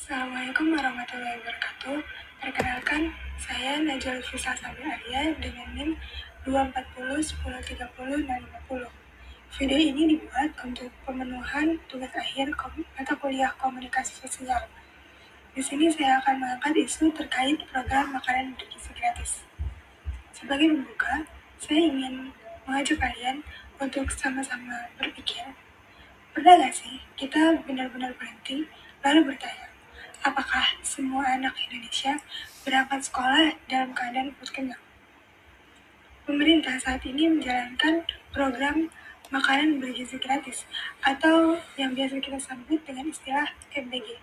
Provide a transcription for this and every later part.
Assalamualaikum warahmatullahi wabarakatuh. Perkenalkan, saya Najwa Fisa Sabi Arya dengan NIM 2401030 Video ini dibuat untuk pemenuhan tugas akhir mata kuliah komunikasi sosial. Di sini saya akan mengangkat isu terkait program makanan bergizi gratis. Sebagai pembuka, saya ingin mengajak kalian untuk sama-sama berpikir, pernah gak sih kita benar-benar berhenti lalu bertanya, apakah semua anak Indonesia berangkat sekolah dalam keadaan perut kenyang? Pemerintah saat ini menjalankan program makanan bergizi gratis atau yang biasa kita sebut dengan istilah MBG.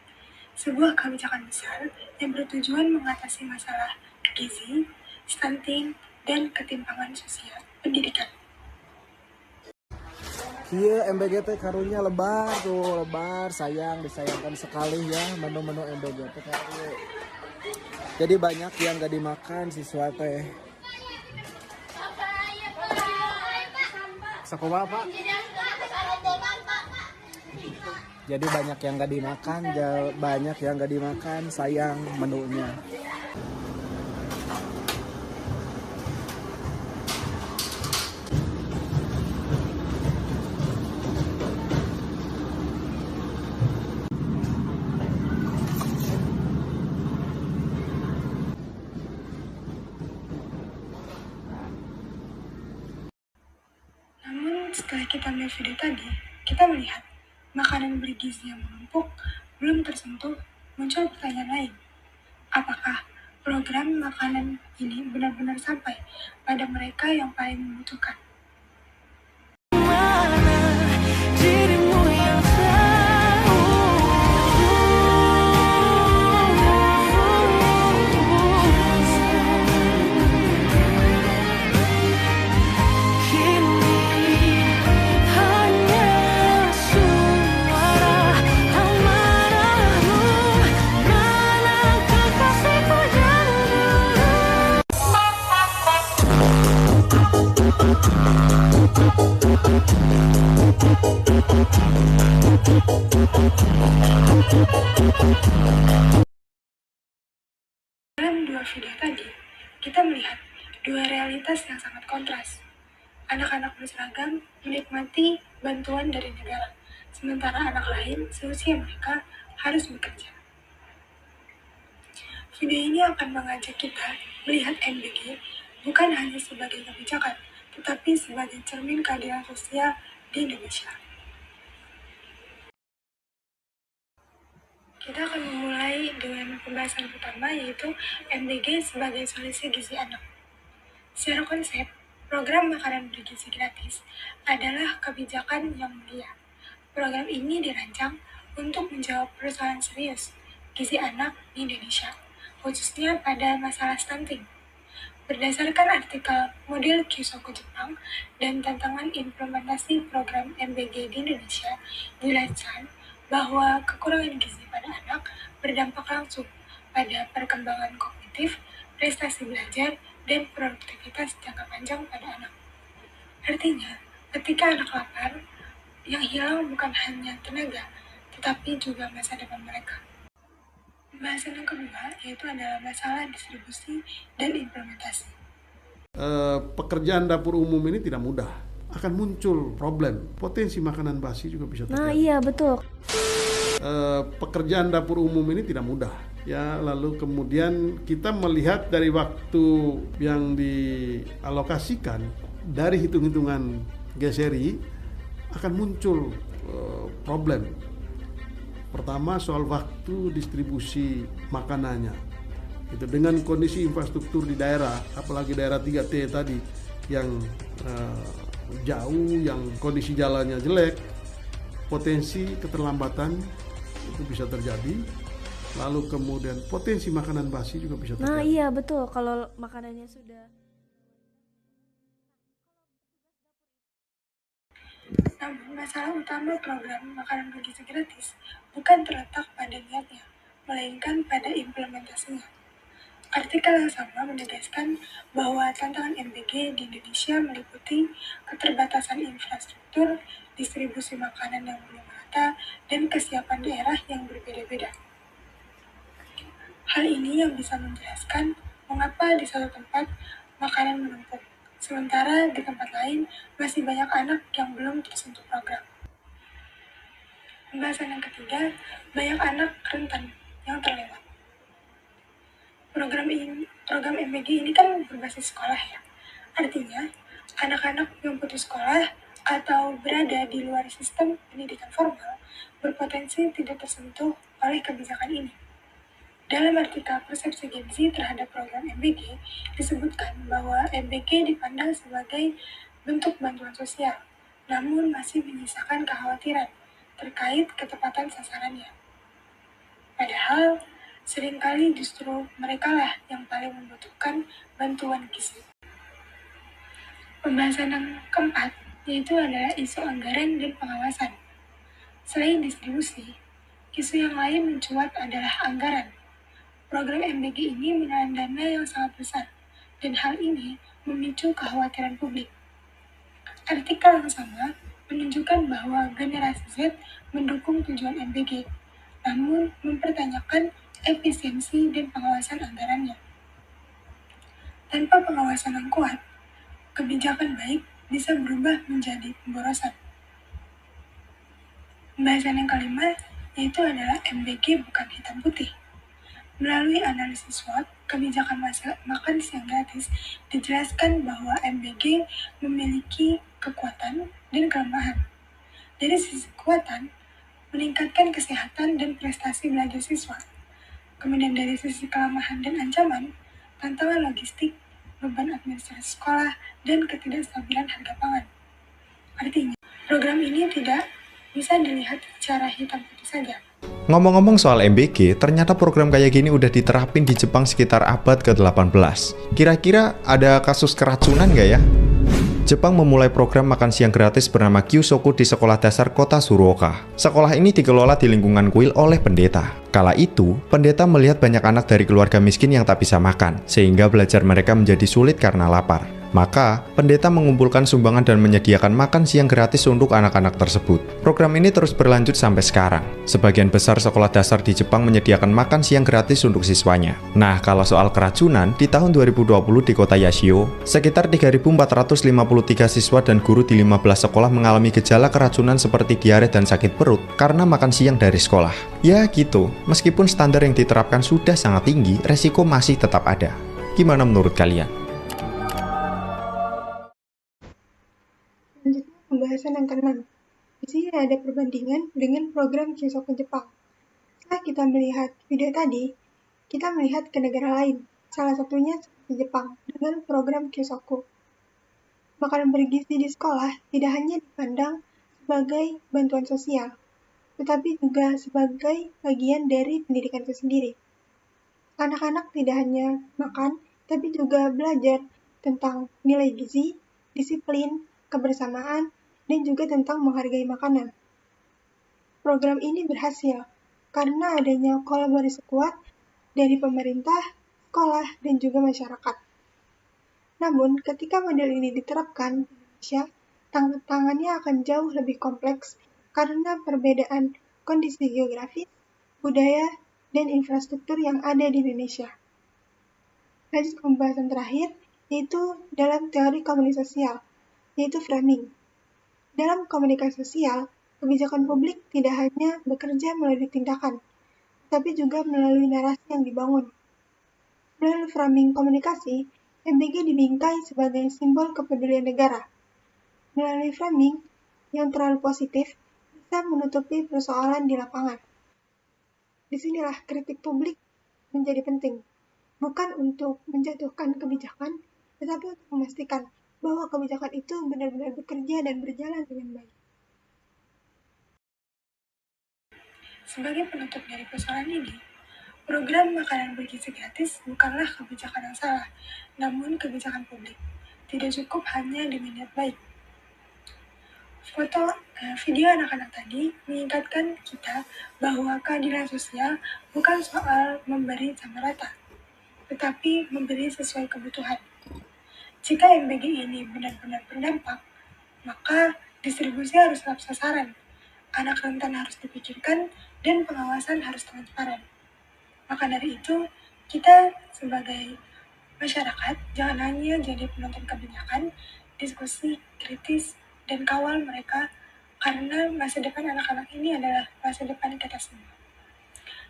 Sebuah kebijakan besar yang bertujuan mengatasi masalah gizi, stunting, dan ketimpangan sosial pendidikan. Iya, MBG teh karunya lebar tuh, lebar, disayangkan sekali ya menu-menu MBG teh karu. Jadi banyak yang gak dimakan siswa teh. Sakumaha, Pak? Jadi banyak yang gak dimakan, sayang menunya. Namun setelah kita melihat video tadi, kita melihat makanan bergizi yang menumpuk belum tersentuh. Muncul pertanyaan lain, apakah program makanan ini benar-benar sampai pada mereka yang paling membutuhkan? Dalam dua video tadi, kita melihat dua realitas yang sangat kontras. Anak-anak berseragam menikmati bantuan dari negara, sementara anak lain seusia mereka harus bekerja. Video ini akan mengajak kita melihat MBG bukan hanya sebagai kebijakan, tetapi sebagai cermin keadilan sosial di Indonesia. Kita akan memulai dengan pembahasan pertama, yaitu MBG sebagai solusi gizi anak. Secara konsep, program makanan bergizi gratis adalah kebijakan yang mulia. Program ini dirancang untuk menjawab persoalan serius gizi anak di Indonesia, khususnya pada masalah stunting. Berdasarkan artikel model Kyusoku Jepang dan tantangan implementasi program MBG di Indonesia, dijelaskan bahwa kekurangan gizi pada anak berdampak langsung pada perkembangan kognitif, prestasi belajar, dan produktivitas jangka panjang pada anak. Artinya, ketika anak lapar, yang hilang bukan hanya tenaga, tetapi juga masa depan mereka. Pembahasan yang kedua yaitu adalah masalah distribusi dan implementasi. Pekerjaan dapur umum ini tidak mudah. Akan muncul problem, potensi makanan basi juga bisa terjadi. Nah iya betul. Pekerjaan dapur umum ini tidak mudah. Ya, lalu kemudian kita melihat dari waktu yang dialokasikan dari hitung-hitungan GSRI akan muncul problem. Pertama soal waktu distribusi makanannya. Itu dengan kondisi infrastruktur di daerah, apalagi daerah 3T tadi yang jauh, yang kondisi jalannya jelek, potensi keterlambatan itu bisa terjadi. Lalu kemudian potensi makanan basi juga bisa terjadi. Nah iya betul, kalau makanannya sudah. Namun, masalah utama program makanan bergizi gratis bukan terletak pada niatnya, melainkan pada implementasinya. Artikel yang sama menegaskan bahwa tantangan MBG di Indonesia meliputi keterbatasan infrastruktur, distribusi makanan yang belum merata, dan kesiapan daerah yang berbeda-beda. Hal ini yang bisa menjelaskan mengapa di satu tempat makanan menumpuk, sementara di tempat lain masih banyak anak yang belum tersentuh program. Pembahasan yang ketiga, banyak anak rentan yang terlewat. Program MBG ini kan berbasis sekolah ya. Artinya, anak-anak yang putus sekolah atau berada di luar sistem pendidikan formal berpotensi tidak tersentuh oleh kebijakan ini. Dalam artikel persepsi Gen Z terhadap program MBG, disebutkan bahwa MBG dipandang sebagai bentuk bantuan sosial, namun masih menyisakan kekhawatiran terkait ketepatan sasarannya. Padahal, seringkali justru merekalah yang paling membutuhkan bantuan gizi. Pembahasan yang keempat, yaitu adalah isu anggaran dan pengawasan. Selain distribusi, isu yang lain mencuat adalah anggaran. Program MBG ini menelan dana yang sangat besar, dan hal ini memicu kekhawatiran publik. Artikel yang sama menunjukkan bahwa generasi Z mendukung tujuan MBG, namun mempertanyakan efisiensi dan pengawasan anggarannya. Tanpa pengawasan yang kuat, kebijakan baik bisa berubah menjadi pemborosan. Pembahasan yang kelima, yaitu adalah MBG bukan hitam putih. Melalui analisis SWOT, kebijakan makan siang gratis dijelaskan bahwa MBG memiliki kekuatan dan kelemahan. Dari sisi kekuatan, meningkatkan kesehatan dan prestasi belajar siswa. Kemudian dari sisi kelemahan dan ancaman, tantangan logistik, beban administrasi sekolah, dan ketidakstabilan harga pangan. Artinya, program ini tidak bisa dilihat secara hitam putih saja. Ngomong-ngomong soal MBG, ternyata program kayak gini udah diterapin di Jepang sekitar abad ke-18. Kira-kira ada kasus keracunan nggak ya? Jepang memulai program makan siang gratis bernama Kyusoku di sekolah dasar kota Suruoka. Sekolah ini dikelola di lingkungan kuil oleh pendeta. Kala itu, pendeta melihat banyak anak dari keluarga miskin yang tak bisa makan, sehingga belajar mereka menjadi sulit karena lapar. Maka, pendeta mengumpulkan sumbangan dan menyediakan makan siang gratis untuk anak-anak tersebut. Program ini terus berlanjut sampai sekarang. Sebagian besar sekolah dasar di Jepang menyediakan makan siang gratis untuk siswanya. Nah, kalau soal keracunan, di tahun 2020 di kota Yashio, sekitar 3.453 siswa dan guru di 15 sekolah mengalami gejala keracunan seperti diare dan sakit perut karena makan siang dari sekolah. Ya gitu, meskipun standar yang diterapkan sudah sangat tinggi, resiko masih tetap ada. Gimana menurut kalian? Selanjutnya, pembahasan yang keenam. Di sini ada perbandingan dengan program Kyusoku Jepang. Setelah kita melihat video tadi, kita melihat ke negara lain, salah satunya seperti Jepang, dengan program Kyusoku. Makanan bergizi di sekolah tidak hanya dipandang sebagai bantuan sosial, tetapi juga sebagai bagian dari pendidikan itu sendiri. Anak-anak tidak hanya makan, tapi juga belajar tentang nilai gizi, disiplin, kebersamaan, dan juga tentang menghargai makanan. Program ini berhasil karena adanya kolaborasi kuat dari pemerintah, sekolah, dan juga masyarakat. Namun, ketika model ini diterapkan di Indonesia, tantangannya akan jauh lebih kompleks karena perbedaan kondisi geografis, budaya, dan infrastruktur yang ada di Indonesia. Lanjut ke pembahasan terakhir, yaitu dalam teori komunikasi sosial, yaitu framing. Dalam komunikasi sosial, kebijakan publik tidak hanya bekerja melalui tindakan, tapi juga melalui narasi yang dibangun. Melalui framing komunikasi, MBG dibingkai sebagai simbol kepedulian negara. Melalui framing yang terlalu positif, bisa menutupi persoalan di lapangan. Disinilah kritik publik menjadi penting, bukan untuk menjatuhkan kebijakan, tetapi untuk memastikan bahwa kebijakan itu benar-benar bekerja dan berjalan dengan baik. Sebagai penutup dari persoalan ini, program makanan bergizi gratis bukanlah kebijakan yang salah, namun kebijakan publik. Tidak cukup hanya dengan niat baik. Video anak-anak tadi mengingatkan kita bahwa keadilan sosial bukan soal memberi sama rata, tetapi memberi sesuai kebutuhan. Jika MBG ini benar-benar berdampak, maka distribusi harus tepat sasaran, anak rentan harus dipikirkan, dan pengawasan harus transparan. Maka dari itu, Kita sebagai masyarakat jangan hanya jadi penonton kebijakan, diskusi kritis, dan kawal mereka, karena masa depan anak-anak ini adalah masa depan kita semua.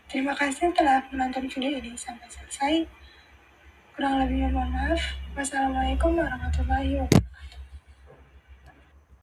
Terima kasih telah menonton video ini sampai selesai. Kurang lebihnya mohon maaf. Wassalamualaikum warahmatullahi wabarakatuh.